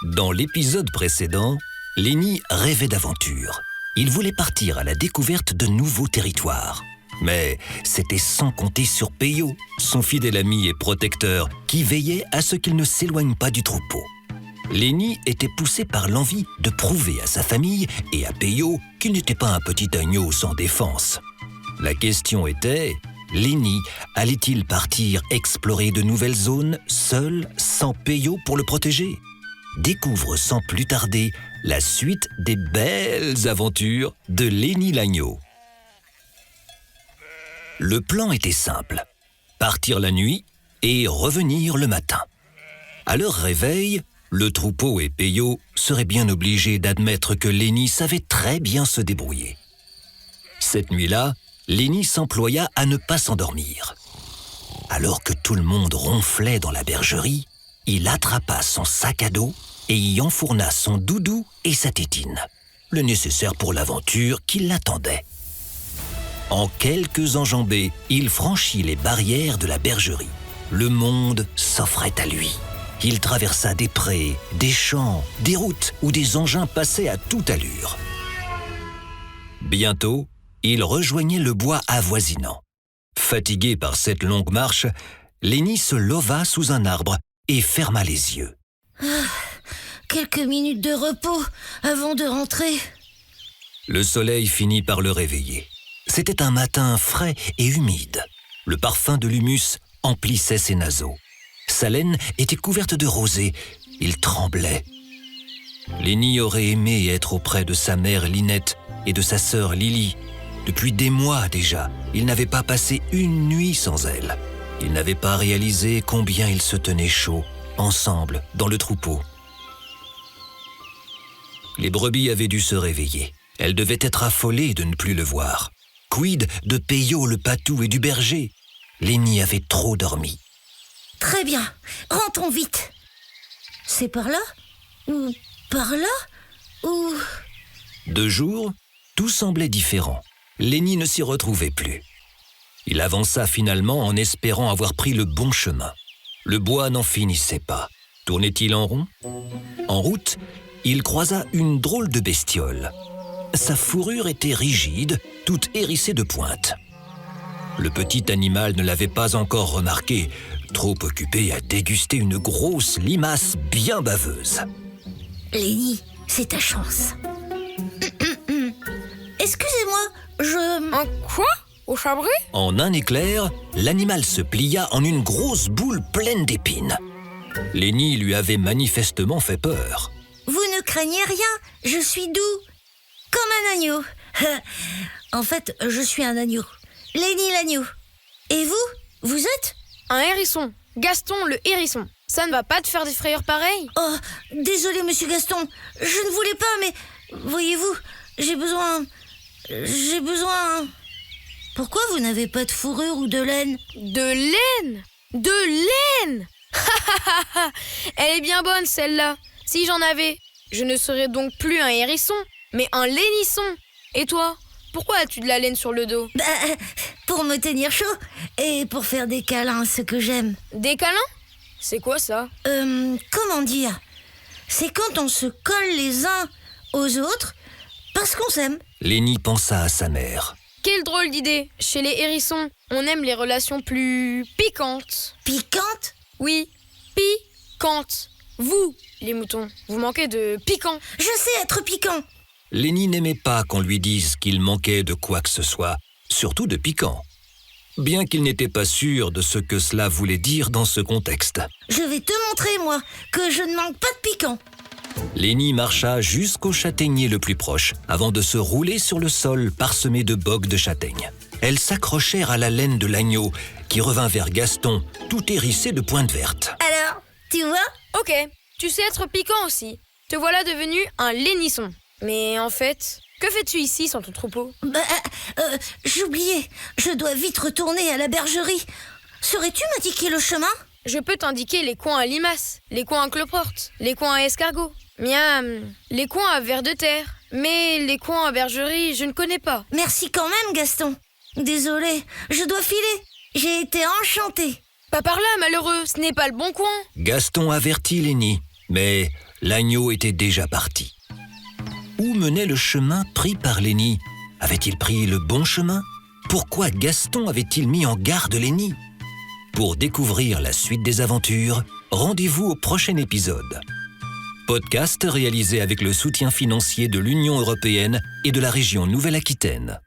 Dans l'épisode précédent, Lenny rêvait d'aventure. Il voulait partir à la découverte de nouveaux territoires. Mais c'était sans compter sur Peyo, son fidèle ami et protecteur, qui veillait à ce qu'il ne s'éloigne pas du troupeau. Lenny était poussé par l'envie de prouver à sa famille et à Peyo qu'il n'était pas un petit agneau sans défense. La question était, Lenny allait-il partir explorer de nouvelles zones, seul, sans Peyo pour le protéger ? Découvre sans plus tarder la suite des belles aventures de Lenny l'agneau. Le plan était simple, partir la nuit et revenir le matin. À leur réveil, le troupeau et Peyo seraient bien obligés d'admettre que Lenny savait très bien se débrouiller. Cette nuit-là, Lenny s'employa à ne pas s'endormir. Alors que tout le monde ronflait dans la bergerie, il attrapa son sac à dos et y enfourna son doudou et sa tétine, le nécessaire pour l'aventure qui l'attendait. En quelques enjambées, il franchit les barrières de la bergerie. Le monde s'offrait à lui. Il traversa des prés, des champs, des routes où des engins passaient à toute allure. Bientôt, il rejoignait le bois avoisinant. Fatigué par cette longue marche, Lenny se leva sous un arbre et ferma les yeux. Quelques minutes de repos avant de rentrer. Le soleil finit par le réveiller. C'était un matin frais et humide. Le parfum de l'humus emplissait ses naseaux. Sa laine était couverte de rosée. Il tremblait. Lenny aurait aimé être auprès de sa mère Lynette et de sa sœur Lily. Depuis des mois déjà, il n'avait pas passé une nuit sans elle. Il n'avait pas réalisé combien ils se tenaient chaud, ensemble, dans le troupeau. Les brebis avaient dû se réveiller. Elles devaient être affolées de ne plus le voir. Quid de Peyo le patou et du berger ? Lenny avait trop dormi. Très bien, rentrons vite. C'est par là ? Ou par là ? Ou... De jour, tout semblait différent. Lenny ne s'y retrouvait plus. Il avança finalement en espérant avoir pris le bon chemin. Le bois n'en finissait pas. Tournait-il en rond ? En route, il croisa une drôle de bestiole. Sa fourrure était rigide, toute hérissée de pointes. Le petit animal ne l'avait pas encore remarqué, trop occupé à déguster une grosse limace bien baveuse. Lenny, c'est ta chance. Excusez-moi, Un quoi ? Au chabris ? En un éclair, l'animal se plia en une grosse boule pleine d'épines. Lenny lui avait manifestement fait peur. Vous ne craignez rien, je suis doux, comme un agneau. En fait, je suis un agneau. Lenny l'agneau. Et vous ? Vous êtes ? Un hérisson. Gaston le hérisson. Ça ne va pas te faire des frayeurs pareilles ? Oh, désolé, monsieur Gaston. Je ne voulais pas, mais... Voyez-vous, j'ai besoin... Pourquoi vous n'avez pas de fourrure ou de laine ? De laine ? De laine ? Elle est bien bonne, celle-là. Si j'en avais, je ne serais donc plus un hérisson, mais un lainisson. Et toi ? Pourquoi as-tu de la laine sur le dos ? Pour me tenir chaud et pour faire des câlins, ce que j'aime. Des câlins ? C'est quoi ça ? Comment dire ? C'est quand on se colle les uns aux autres parce qu'on s'aime. Lenny pensa à sa mère. Quelle drôle d'idée. Chez les hérissons, on aime les relations plus piquantes. Piquante ? Oui, piquantes. Vous, les moutons, vous manquez de piquant. Je sais être piquant. Lenny n'aimait pas qu'on lui dise qu'il manquait de quoi que ce soit, surtout de piquant. Bien qu'il n'était pas sûr de ce que cela voulait dire dans ce contexte. Je vais te montrer, moi, que je ne manque pas de piquant. Lenny marcha jusqu'au châtaignier le plus proche, avant de se rouler sur le sol parsemé de bogues de châtaigne. Elles s'accrochèrent à la laine de l'agneau, qui revint vers Gaston, tout hérissé de pointes vertes. Alors, tu vois ? Ok, tu sais être piquant aussi. Te voilà devenu un lainisson. Mais en fait, que fais-tu ici sans ton troupeau ? J'oubliais. Je dois vite retourner à la bergerie. Saurais-tu m'indiquer le chemin ? Je peux t'indiquer les coins à limaces, les coins à cloporte, les coins à escargot. Miam, les coins à vers de terre. Mais les coins à bergerie, je ne connais pas. Merci quand même, Gaston. Désolé, je dois filer. J'ai été enchantée. Pas par là, malheureux, ce n'est pas le bon coin. Gaston avertit Lenny, mais l'agneau était déjà parti. Où menait le chemin pris par Lenny? Avait-il pris le bon chemin? Pourquoi Gaston avait-il mis en garde Lenny? Pour découvrir la suite des aventures, rendez-vous au prochain épisode. Podcast réalisé avec le soutien financier de l'Union européenne et de la région Nouvelle-Aquitaine.